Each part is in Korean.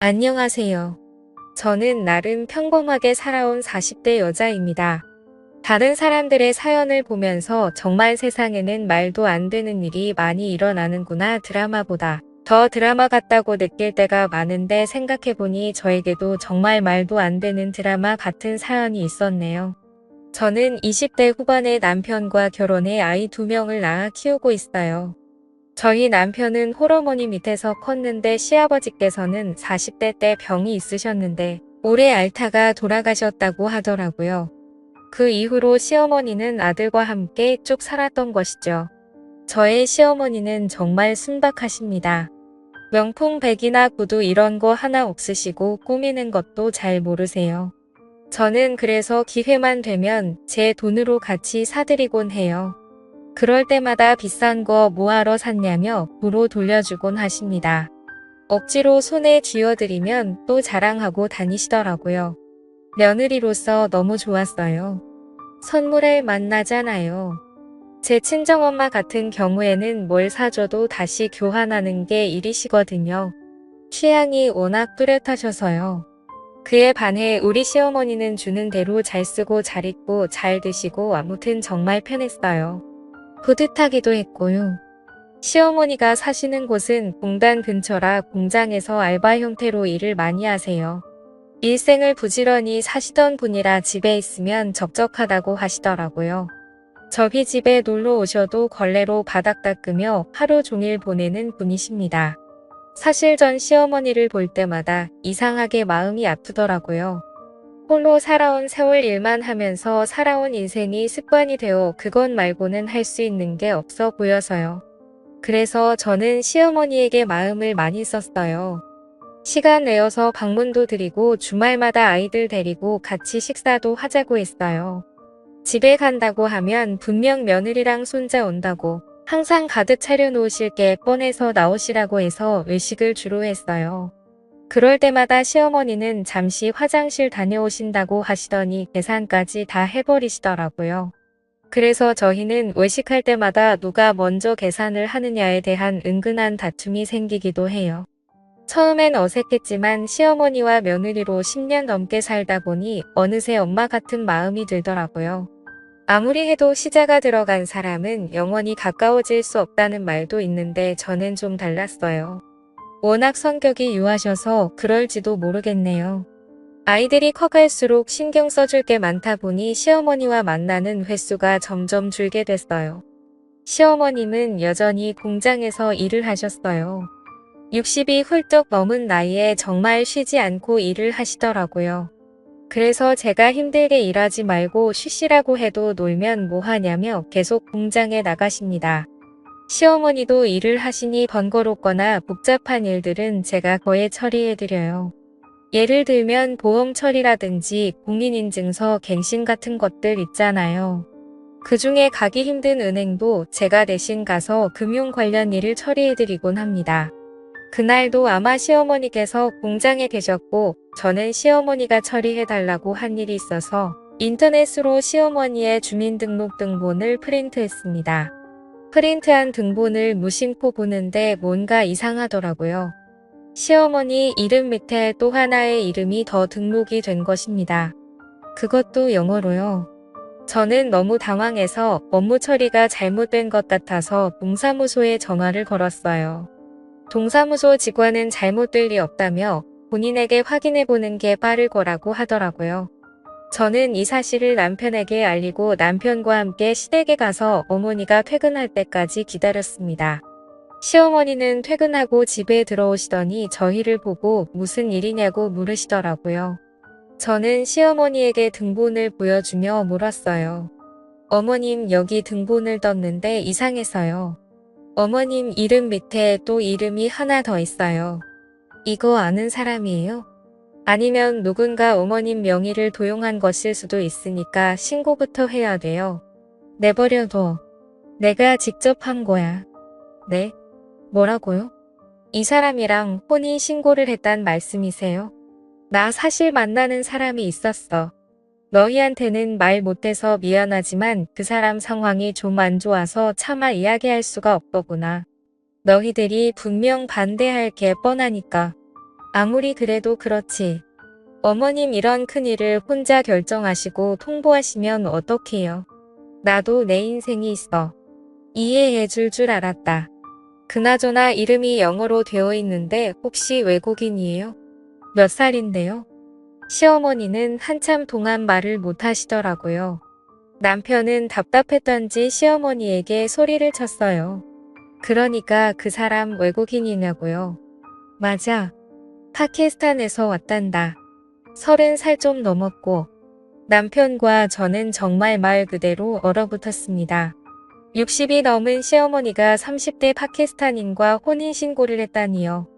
안녕하세요. 저는 나름 평범하게 살아온 40대 여자입니다. 다른 사람들의 사연을 보면서 정말 세상에는 말도 안 되는 일이 많이 일어나는구나 드라마보다 더 드라마 같다고 느낄 때가 많은데 생각해보니 저에게도 정말 말도 안 되는 드라마 같은 사연이 있었네요. 저는 20대 후반에 남편과 결혼해 아이 2명을 낳아 키우고 있어요. 저희 남편은 홀어머니 밑에서 컸는데 시아버지께서는 40대 때 병이 있으셨는데 올해 앓다가 돌아가셨다고 하더라고요. 그 이후로 시어머니는 아들과 함께 쭉 살았던 것이죠. 저의 시어머니는 정말 순박하십니다. 명품 백이나 구두 이런 거 하나 없으시고 꾸미는 것도 잘 모르세요. 저는 그래서 기회만 되면 제 돈으로 같이 사드리곤 해요. 그럴 때마다 비싼 거 뭐하러 샀냐며 부로 돌려주곤 하십니다. 억지로 손에 쥐어드리면 또 자랑하고 다니시더라고요. 며느리로서 너무 좋았어요. 선물을 만나잖아요. 제 친정엄마 같은 경우에는 뭘 사줘도 다시 교환하는 게 일이시거든요. 취향이 워낙 뚜렷하셔서요. 그에 반해 우리 시어머니는 주는 대로 잘 쓰고 잘 입고 잘 드시고 아무튼 정말 편했어요. 뿌듯하기도 했고요. 시어머니가 사시는 곳은 공단 근처라 공장에서 알바 형태로 일을 많이 하세요. 일생을 부지런히 사시던 분이라 집에 있으면 적적하다고 하시더라고요. 저희 집에 놀러 오셔도 걸레로 바닥 닦으며 하루 종일 보내는 분이십니다. 사실 전 시어머니를 볼 때마다 이상하게 마음이 아프더라고요. 홀로 살아온 세월 일만 하면서 살아온 인생이 습관이 되어 그것 말고는 할 수 있는 게 없어 보여서요. 그래서 저는 시어머니에게 마음을 많이 썼어요. 시간 내어서 방문도 드리고 주말마다 아이들 데리고 같이 식사도 하자고 했어요. 집에 간다고 하면 분명 며느리랑 손자 온다고 항상 가득 차려놓으실 게 뻔해서 나오시라고 해서 외식을 주로 했어요. 그럴 때마다 시어머니는 잠시 화장실 다녀오신다고 하시더니 계산까지 다 해버리시더라고요. 그래서 저희는 외식할 때마다 누가 먼저 계산을 하느냐에 대한 은근한 다툼이 생기기도 해요. 처음엔 어색했지만 시어머니와 며느리로 10년 넘게 살다 보니 어느새 엄마 같은 마음이 들더라고요. 아무리 해도 시자가 들어간 사람은 영원히 가까워질 수 없다는 말도 있는데 저는 좀 달랐어요. 워낙 성격이 유하셔서 그럴지도 모르겠네요. 아이들이 커갈수록 신경 써줄 게 많다 보니 시어머니와 만나는 횟수가 점점 줄게 됐어요. 시어머님은 여전히 공장에서 일을 하셨어요. 60이 훌쩍 넘은 나이에 정말 쉬지 않고 일을 하시더라고요. 그래서 제가 힘들게 일하지 말고 쉬시라고 해도 놀면 뭐하냐며 계속 공장에 나가십니다. 시어머니도 일을 하시니 번거롭거나 복잡한 일들은 제가 거의 처리해드려요. 예를 들면 보험 처리라든지 공인인증서 갱신 같은 것들 있잖아요. 그 중에 가기 힘든 은행도 제가 대신 가서 금융 관련 일을 처리해드리곤 합니다. 그날도 아마 시어머니께서 공장에 계셨고 저는 시어머니가 처리해달라고 한 일이 있어서 인터넷으로 시어머니의 주민등록등본을 프린트했습니다. 프린트한 등본을 무심코 보는데 뭔가 이상하더라고요. 시어머니 이름 밑에 또 하나의 이름이 더 등록이 된 것입니다. 그것도 영어로요. 저는 너무 당황해서 업무 처리가 잘못된 것 같아서 동사무소에 전화를 걸었어요. 동사무소 직원은 잘못될 리 없다며 본인에게 확인해보는 게 빠를 거라고 하더라고요. 저는 이 사실을 남편에게 알리고 남편과 함께 시댁에 가서 어머니가 퇴근할 때까지 기다렸습니다. 시어머니는 퇴근하고 집에 들어오시더니 저희를 보고 무슨 일이냐고 물으시더라고요. 저는 시어머니에게 등본을 보여주며 물었어요. 어머님 여기 등본을 떴는데 이상해서요. 어머님 이름 밑에 또 이름이 하나 더 있어요. 이거 아는 사람이에요? 아니면 누군가 어머님 명의를 도용한 것일 수도 있으니까 신고부터 해야 돼요. 내버려둬. 내가 직접 한 거야. 네? 뭐라고요? 이 사람이랑 혼인 신고를 했단 말씀이세요? 나 사실 만나는 사람이 있었어. 너희한테는 말 못해서 미안하지만 그 사람 상황이 좀 안 좋아서 차마 이야기할 수가 없더구나. 너희들이 분명 반대할 게 뻔하니까. 아무리 그래도 그렇지. 어머님 이런 큰일을 혼자 결정하시고 통보하시면 어떡해요. 나도 내 인생이 있어. 이해해 줄 알았다. 그나저나 이름이 영어로 되어 있는데 혹시 외국인이에요? 몇 살인데요? 시어머니는 한참 동안 말을 못 하시더라고요. 남편은 답답했던지 시어머니에게 소리를 쳤어요. 그러니까 그 사람 외국인이냐고요. 맞아. 파키스탄에서 왔단다. 30살 좀 넘었고 남편과 저는 정말 말 그대로 얼어붙었습니다. 60이 넘은 시어머니가 30대 파키스탄인과 혼인신고를 했다니요.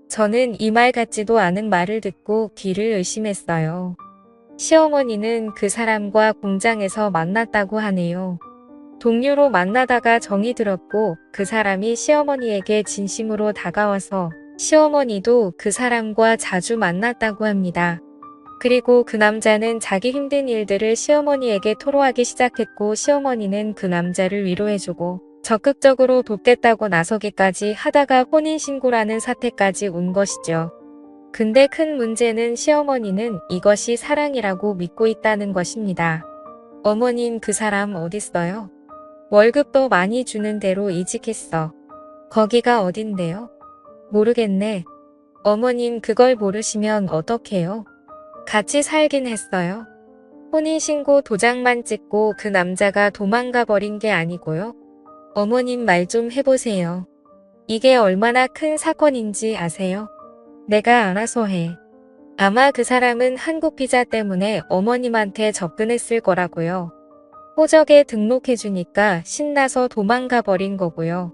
저는 이 말 같지도 않은 말을 듣고 귀를 의심했어요. 시어머니는 그 사람과 공장에서 만났다고 하네요. 동료로 만나다가 정이 들었고 그 사람이 시어머니에게 진심으로 다가와서 시어머니도 그 사람과 자주 만났다고 합니다. 그리고 그 남자는 자기 힘든 일들을 시어머니에게 토로하기 시작했고 시어머니는 그 남자를 위로해주고 적극적으로 돕겠다고 나서기까지 하다가 혼인신고라는 사태까지 온 것이죠. 근데 큰 문제는 시어머니는 이것이 사랑이라고 믿고 있다는 것입니다. 어머님 그 사람 어딨어요? 월급도 많이 주는 대로 이직했어. 거기가 어딘데요? 모르겠네. 어머님 그걸 모르시면 어떡해요? 같이 살긴 했어요. 혼인신고 도장만 찍고 그 남자가 도망가 버린 게 아니고요. 어머님 말 좀 해보세요. 이게 얼마나 큰 사건인지 아세요? 내가 알아서 해. 아마 그 사람은 한국 비자 때문에 어머님한테 접근했을 거라고요. 호적에 등록해주니까 신나서 도망가 버린 거고요.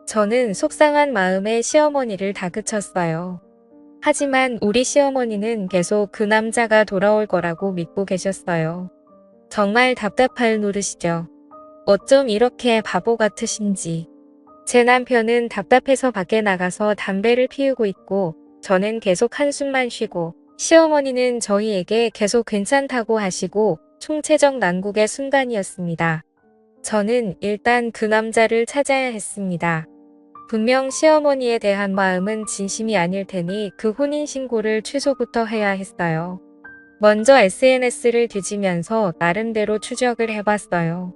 저는 속상한 마음에 시어머니를 다그쳤어요. 하지만 우리 시어머니는 계속 그 남자가 돌아올 거라고 믿고 계셨어요. 정말 답답할 노릇이죠. 어쩜 이렇게 바보 같으신지. 제 남편은 답답해서 밖에 나가서 담배를 피우고 있고 저는 계속 한숨만 쉬고 시어머니는 저희에게 계속 괜찮다고 하시고 총체적 난국의 순간이었습니다. 저는 일단 그 남자를 찾아야 했습니다. 분명 시어머니에 대한 마음은 진심이 아닐 테니 그 혼인신고를 취소부터 해야 했어요. 먼저 SNS를 뒤지면서 나름대로 추적을 해봤어요.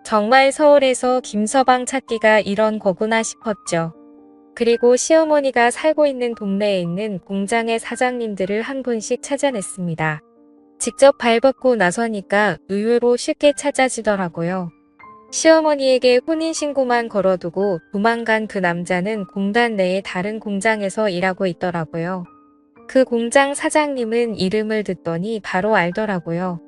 정말 서울에서 김서방 찾기가 이런 거구나 싶었죠. 그리고 시어머니가 살고 있는 동네에 있는 공장의 사장님들을 한 분씩 찾아냈습니다. 직접 발벗고 나서니까 의외로 쉽게 찾아지더라고요. 시어머니에게 혼인신고만 걸어두고 도망간 그 남자는 공단 내의 다른 공장에서 일하고 있더라고요. 그 공장 사장님은 이름을 듣더니 바로 알더라고요.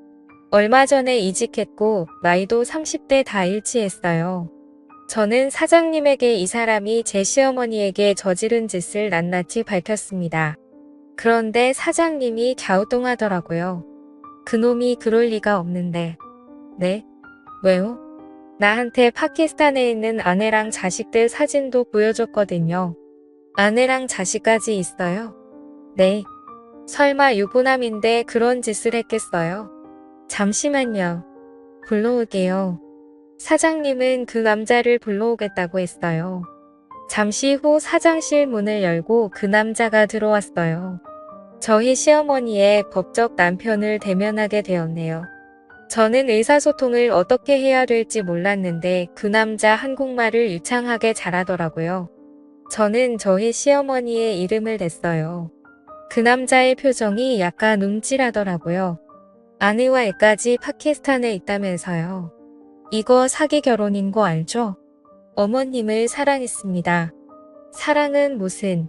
얼마 전에 이직했고 나이도 30대 다 일치했어요. 저는 사장님에게 이 사람이 제 시어머니에게 저지른 짓을 낱낱이 밝혔습니다. 그런데 사장님이 갸우뚱하더라고요. 그놈이 그럴 리가 없는데. 네? 왜요? 나한테 파키스탄에 있는 아내랑 자식들 사진도 보여줬거든요. 아내랑 자식까지 있어요? 네. 설마 유부남인데 그런 짓을 했겠어요? 잠시만요. 불러올게요. 사장님은 그 남자를 불러오겠다고 했어요. 잠시 후 사장실 문을 열고 그 남자가 들어왔어요. 저희 시어머니의 법적 남편을 대면하게 되었네요. 저는 의사소통을 어떻게 해야 될지 몰랐는데 그 남자 한국말을 유창하게 잘하더라고요. 저는 저희 시어머니의 이름을 댔어요. 그 남자의 표정이 약간 움찔하더라고요. 아내와 애까지 파키스탄에 있다면서요. 이거 사기 결혼인 거 알죠? 어머님을 사랑했습니다. 사랑은 무슨...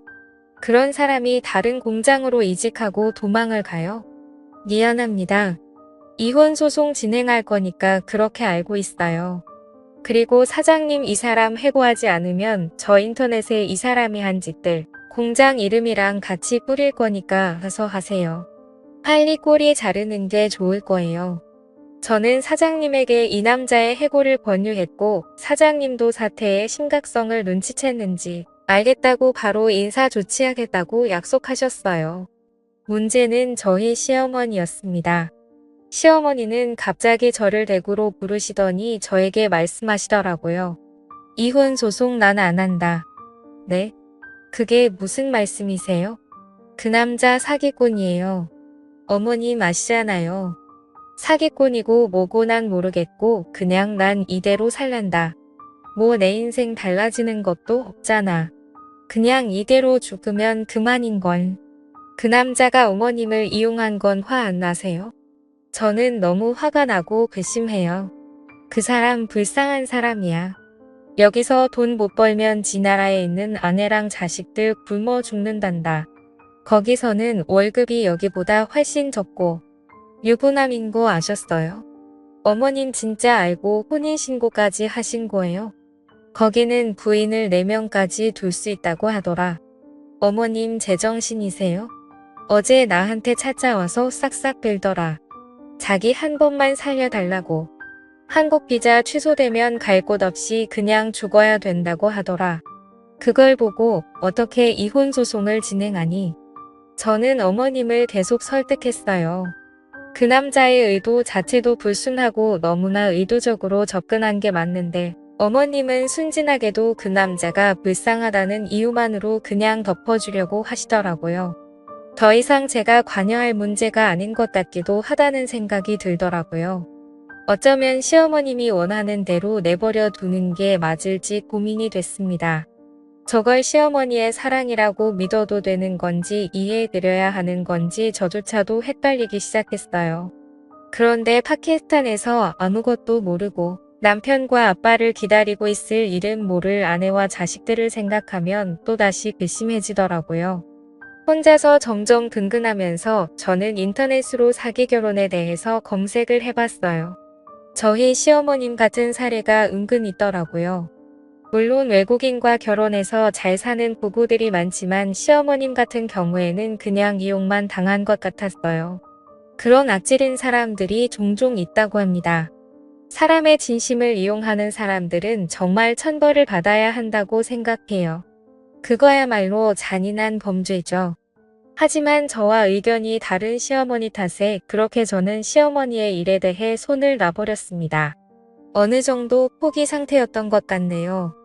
그런 사람이 다른 공장으로 이직하고 도망을 가요? 미안합니다. 이혼 소송 진행할 거니까 그렇게 알고 있어요. 그리고 사장님 이 사람 해고하지 않으면 저 인터넷에 이 사람이 한 짓들 공장 이름이랑 같이 뿌릴 거니까 가서 하세요. 빨리 꼬리 자르는 게 좋을 거예요. 저는 사장님에게 이 남자의 해고를 권유했고 사장님도 사태의 심각성을 눈치챘는지 알겠다고 바로 인사 조치하겠다고 약속하셨어요. 문제는 저희 시어머니였습니다. 시어머니는 갑자기 저를 대구로 부르시더니 저에게 말씀하시더라고요. 이혼 소송 난 안 한다. 네? 그게 무슨 말씀이세요? 그 남자 사기꾼이에요. 어머님 아시잖아요. 사기꾼이고 뭐고 난 모르겠고 그냥 난 이대로 살란다. 뭐 내 인생 달라지는 것도 없잖아. 그냥 이대로 죽으면 그만인걸. 그 남자가 어머님을 이용한 건 화 안 나세요? 저는 너무 화가 나고 괘씸해요. 그 사람 불쌍한 사람이야. 여기서 돈 못 벌면 지 나라에 있는 아내랑 자식들 굶어 죽는단다. 거기서는 월급이 여기보다 훨씬 적고 유부남인 거 아셨어요? 어머님 진짜 알고 혼인신고까지 하신 거예요? 거기는 부인을 4명까지 둘 수 있다고 하더라. 어머님 제정신이세요? 어제 나한테 찾아와서 싹싹 빌더라. 자기 한 번만 살려달라고. 한국 비자 취소되면 갈 곳 없이 그냥 죽어야 된다고 하더라. 그걸 보고 어떻게 이혼 소송을 진행하니? 저는 어머님을 계속 설득했어요. 그 남자의 의도 자체도 불순하고 너무나 의도적으로 접근한 게 맞는데 어머님은 순진하게도 그 남자가 불쌍하다는 이유만으로 그냥 덮어주려고 하시더라고요. 더 이상 제가 관여할 문제가 아닌 것 같기도 하다는 생각이 들더라고요. 어쩌면 시어머님이 원하는 대로 내버려 두는 게 맞을지 고민이 됐습니다. 저걸 시어머니의 사랑이라고 믿어도 되는 건지 이해해드려야 하는 건지 저조차도 헷갈리기 시작했어요. 그런데 파키스탄에서 아무것도 모르고 남편과 아빠를 기다리고 있을 이름 모를 아내와 자식들을 생각하면 또다시 괘씸해지더라고요. 혼자서 점점 근근하면서 저는 인터넷으로 사기 결혼에 대해서 검색을 해봤어요. 저희 시어머님 같은 사례가 은근 있더라고요. 물론 외국인과 결혼해서 잘 사는 부부들이 많지만 시어머님 같은 경우에는 그냥 이용만 당한 것 같았어요. 그런 악질인 사람들이 종종 있다고 합니다. 사람의 진심을 이용하는 사람들은 정말 천벌을 받아야 한다고 생각해요. 그거야말로 잔인한 범죄죠. 하지만 저와 의견이 다른 시어머니 탓에 그렇게 저는 시어머니의 일에 대해 손을 놔버렸습니다. 어느 정도 포기 상태였던 것 같네요.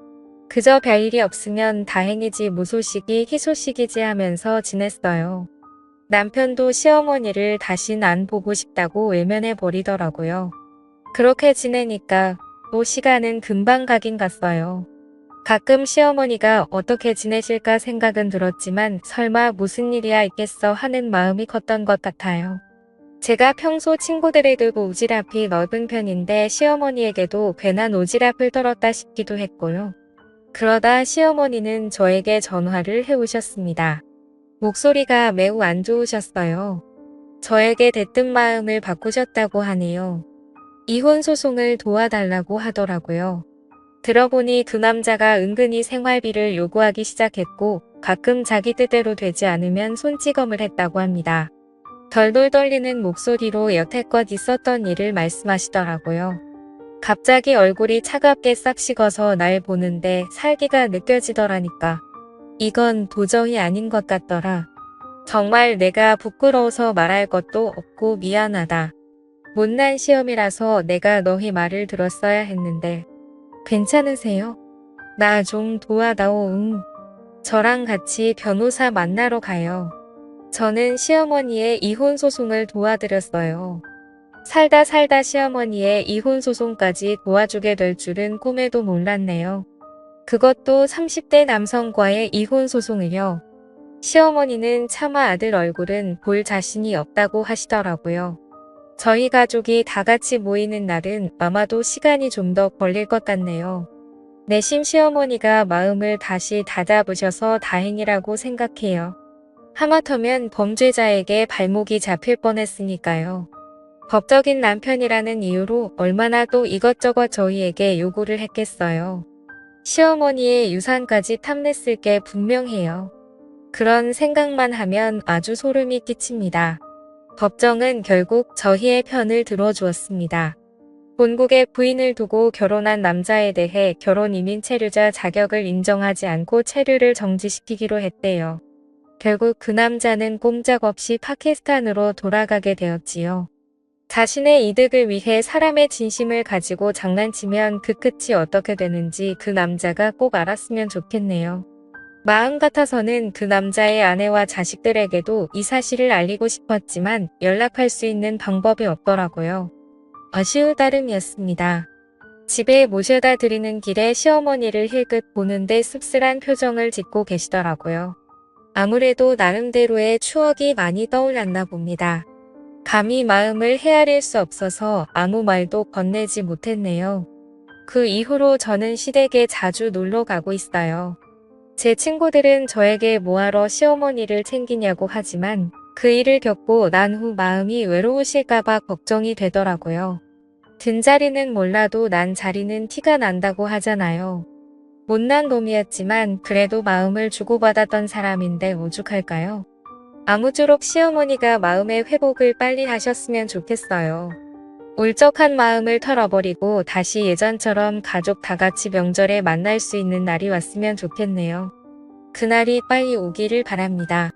그저 별일이 없으면 다행이지 무소식이 희소식이지 하면서 지냈어요. 남편도 시어머니를 다신 안 보고 싶다고 외면해 버리더라고요. 그렇게 지내니까 또 시간은 금방 가긴 갔어요. 가끔 시어머니가 어떻게 지내실까 생각은 들었지만 설마 무슨 일이야 있겠어 하는 마음이 컸던 것 같아요. 제가 평소 친구들에게도 오지랖이 넓은 편인데 시어머니에게도 괜한 오지랖을 떨었다 싶기도 했고요. 그러다 시어머니는 저에게 전화를 해오셨습니다. 목소리가 매우 안 좋으셨어요. 저에게 대뜸 마음을 바꾸셨다고 하네요. 이혼 소송을 도와달라고 하더라고요. 들어보니 그 남자가 은근히 생활비를 요구하기 시작했고 가끔 자기 뜻대로 되지 않으면 손찌검을 했다고 합니다. 덜덜 떨리는 목소리로 여태껏 있었던 일을 말씀하시더라고요. 갑자기 얼굴이 차갑게 싹 식어서 날 보는데 살기가 느껴지더라니까. 이건 도저히 아닌 것 같더라. 정말 내가 부끄러워서 말할 것도 없고 미안하다. 못난 시험이라서 내가 너희 말을 들었어야 했는데. 괜찮으세요? 나 좀 도와다오. 응. 저랑 같이 변호사 만나러 가요. 저는 시어머니의 이혼 소송을 도와드렸어요. 살다 살다 시어머니의 이혼 소송까지 도와주게 될 줄은 꿈에도 몰랐네요. 그것도 30대 남성과의 이혼 소송을요. 시어머니는 차마 아들 얼굴은 볼 자신이 없다고 하시더라고요. 저희 가족이 다 같이 모이는 날은 아마도 시간이 좀 더 걸릴 것 같네요. 내심 시어머니가 마음을 다시 다잡으셔서 다행이라고 생각해요. 하마터면 범죄자에게 발목이 잡힐 뻔했으니까요. 법적인 남편이라는 이유로 얼마나 또 이것저것 저희에게 요구를 했겠어요. 시어머니의 유산까지 탐냈을 게 분명해요. 그런 생각만 하면 아주 소름이 끼칩니다. 법정은 결국 저희의 편을 들어주었습니다. 본국에 부인을 두고 결혼한 남자에 대해 결혼 이민 체류자 자격을 인정하지 않고 체류를 정지시키기로 했대요. 결국 그 남자는 꼼짝없이 파키스탄으로 돌아가게 되었지요. 자신의 이득을 위해 사람의 진심을 가지고 장난치면 그 끝이 어떻게 되는지 그 남자가 꼭 알았으면 좋겠네요. 마음 같아서는 그 남자의 아내와 자식들에게도 이 사실을 알리고 싶었지만 연락할 수 있는 방법이 없더라고요. 아쉬울 따름이었습니다. 집에 모셔다 드리는 길에 시어머니를 힐끗 보는데 씁쓸한 표정을 짓고 계시더라고요. 아무래도 나름대로의 추억이 많이 떠올랐나 봅니다. 감히 마음을 헤아릴 수 없어서 아무 말도 건네지 못했네요. 그 이후로 저는 시댁에 자주 놀러 가고 있어요. 제 친구들은 저에게 뭐하러 시어머니를 챙기냐고 하지만 그 일을 겪고 난 후 마음이 외로우실까봐 걱정이 되더라고요. 든 자리는 몰라도 난 자리는 티가 난다고 하잖아요. 못난 놈이었지만 그래도 마음을 주고받았던 사람인데 오죽할까요? 아무쪼록 시어머니가 마음의 회복을 빨리 하셨으면 좋겠어요. 울적한 마음을 털어버리고 다시 예전처럼 가족 다 같이 명절에 만날 수 있는 날이 왔으면 좋겠네요. 그날이 빨리 오기를 바랍니다.